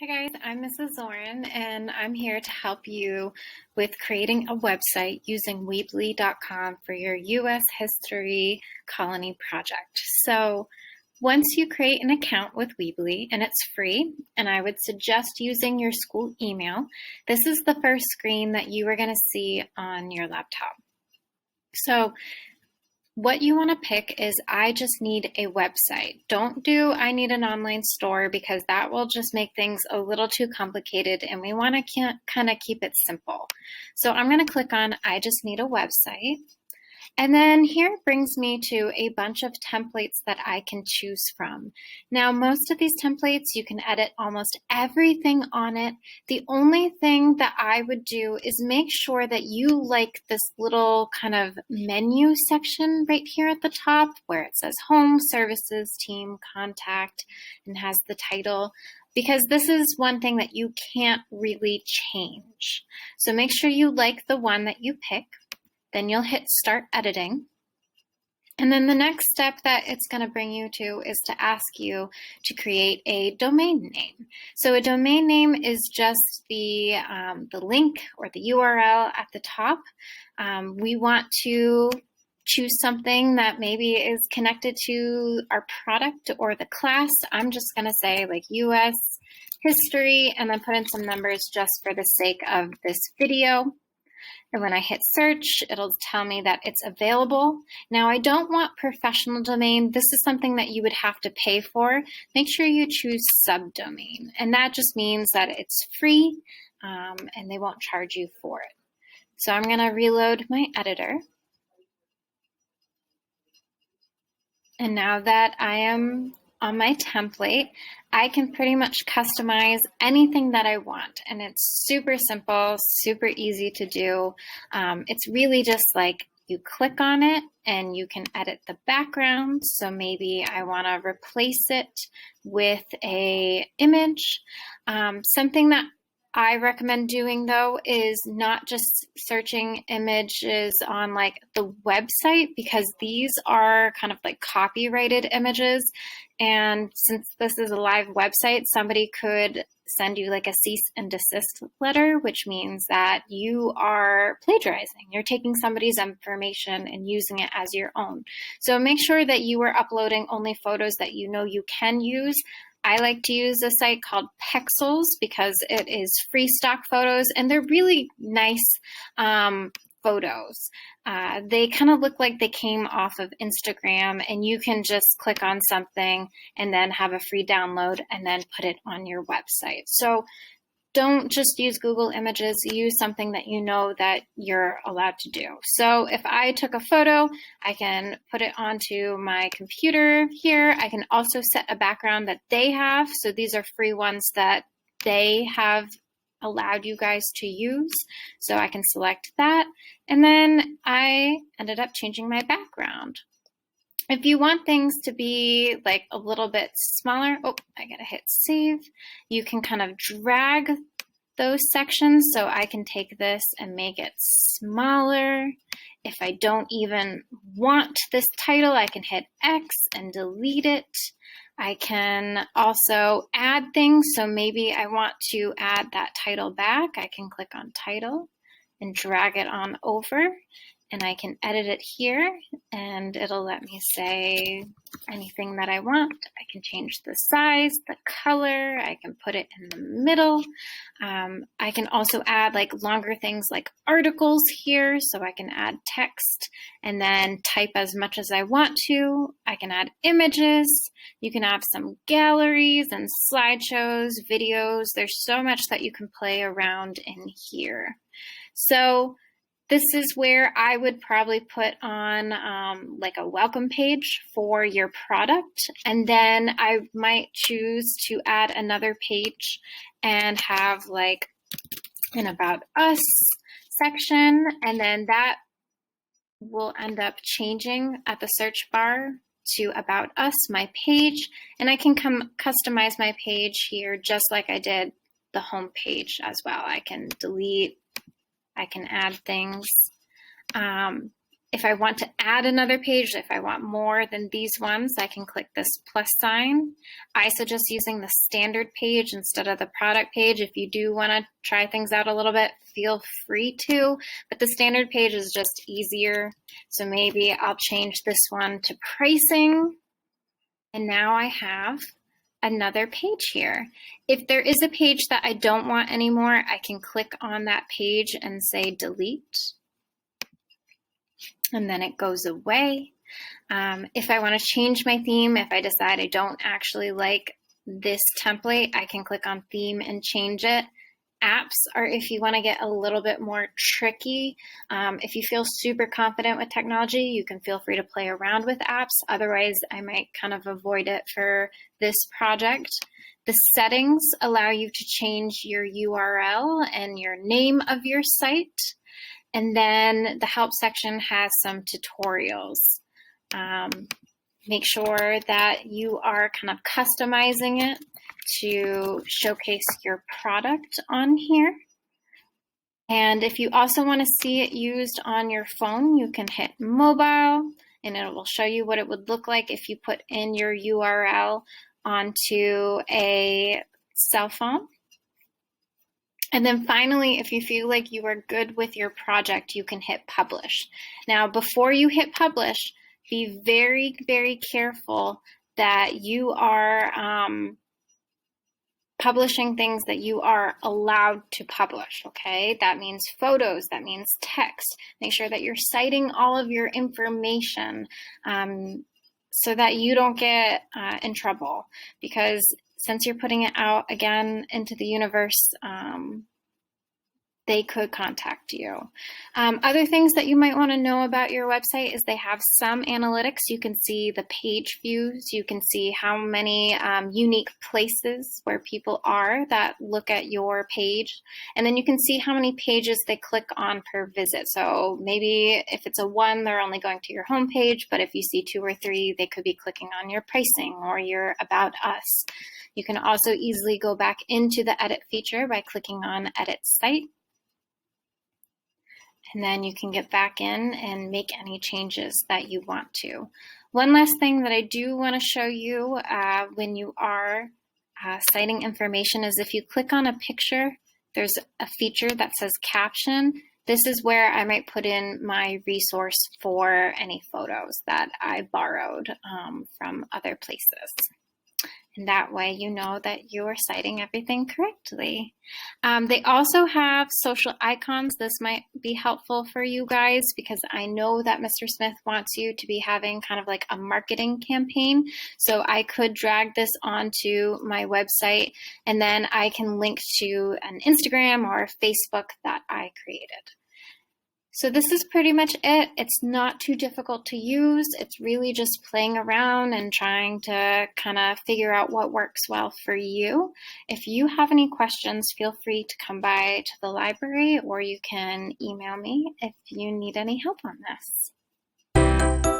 Hi guys, I'm Mrs. Zorin and I'm here to help you with creating a website using Weebly.com for your U.S. History Colony project. So once you create an account with Weebly, and it's free, and I would suggest using your school email, this is the first screen that you are going to see on your laptop. So what you want to pick is I just need a website. Don't do I need an online store because that will just make things a little too complicated and we want to kind of keep it simple. So I'm going to click on I just need a website. And then here it brings me to a bunch of templates that I can choose from. Now, most of these templates, you can edit almost everything on it. The only thing that I would do is make sure that you like this little kind of menu section right here at the top where it says Home, Services, Team, Contact, and has the title, because this is one thing that you can't really change. So make sure you like the one that you pick. Then you'll hit Start Editing. And then the next step that it's going to bring you to is to ask you to create a domain name. So a domain name is just the link or the URL at the top. We want to choose something that maybe is connected to our product or the class. I'm just going to say like US History and then put in some numbers just for the sake of this video. And when I hit search, it'll tell me that it's available. Now, I don't want professional domain. This is something that you would have to pay for. Make sure you choose subdomain. And that just means that it's free and they won't charge you for it. So I'm going to reload my editor. And now that I am on my template, I can pretty much customize anything that I want. And it's super simple, super easy to do. It's really just like you click on it and you can edit the background. So maybe I want to replace it with an image. Something that I recommend doing though is not just searching images on like the website, because these are kind of like copyrighted images. And since this is a live website, somebody could send you like a cease and desist letter, which means that you are plagiarizing. You're taking somebody's information and using it as your own. So make sure that you are uploading only photos that you know you can use. I like to use a site called Pexels because it is free stock photos and they're really nice photos. They kind of look like they came off of Instagram, and you can just click on something and then have a free download and then put it on your website. So don't just use Google Images, use something that you know that you're allowed to do. So if I took a photo, I can put it onto my computer here. I can also set a background that they have. So these are free ones that they have allowed you guys to use. So I can select that. And then I ended up changing my background. If you want things to be like a little bit smaller, oh, I gotta hit save. You can kind of drag those sections. So I can take this and make it smaller. If I don't even want this title, I can hit X and delete it. I can also add things. So maybe I want to add that title back. I can click on title and drag it on over. And I can edit it here and it'll let me say anything that I want. I can change the size, the color, I can put it in the middle. I can also add like longer things like articles here, so I can add text and then type as much as I want to. I can add images. You can have some galleries and slideshows, videos. There's so much that you can play around in here. So this is where I would probably put on like a welcome page for your product. And then I might choose to add another page and have like an About Us section. And then that will end up changing at the search bar to About Us, my page. And I can customize my page here just like I did the home page as well. I can delete, I can add things. If I want to add another page, if I want more than these ones, I can click this plus sign. I suggest using the standard page instead of the product page. If you do want to try things out a little bit, feel free to, but the standard page is just easier. So maybe I'll change this one to pricing. And now I have another page here. If there is a page that I don't want anymore, I can click on that page and say delete. And then it goes away. If I want to change my theme, if I decide I don't actually like this template, I can click on theme and change it. Apps are if you want to get a little bit more tricky. If you feel super confident with technology, you can feel free to play around with apps. Otherwise, I might kind of avoid it for this project. The settings allow you to change your URL and your name of your site. And then the help section has some tutorials. Make sure that you are kind of customizing it to showcase your product on here. And if you also want to see it used on your phone, you can hit mobile and it will show you what it would look like if you put in your URL onto a cell phone. And then finally, if you feel like you are good with your project, you can hit publish. Now, before you hit publish, be very, very careful that you are publishing things that you are allowed to publish, okay? That means photos, that means text. Make sure that you're citing all of your information so that you don't get in trouble, because since you're putting it out again into the universe, they could contact you. Other things that you might want to know about your website is they have some analytics. You can see the page views. You can see how many unique places where people are that look at your page. And then you can see how many pages they click on per visit. So maybe if it's a 1, they're only going to your home page, but if you see 2 or 3, they could be clicking on your pricing or your About Us. You can also easily go back into the edit feature by clicking on Edit Site. And then you can get back in and make any changes that you want to. One last thing that I do want to show you when you are citing information is if you click on a picture, there's a feature that says caption. This is where I might put in my resource for any photos that I borrowed from other places. And that way you know that you are citing everything correctly. They also have social icons. This might be helpful for you guys because I know that Mr. Smith wants you to be having kind of like a marketing campaign. So I could drag this onto my website and then I can link to an Instagram or Facebook that I created. So this is pretty much it. It's not too difficult to use. It's really just playing around and trying to kind of figure out what works well for you. If you have any questions, feel free to come by to the library or you can email me if you need any help on this.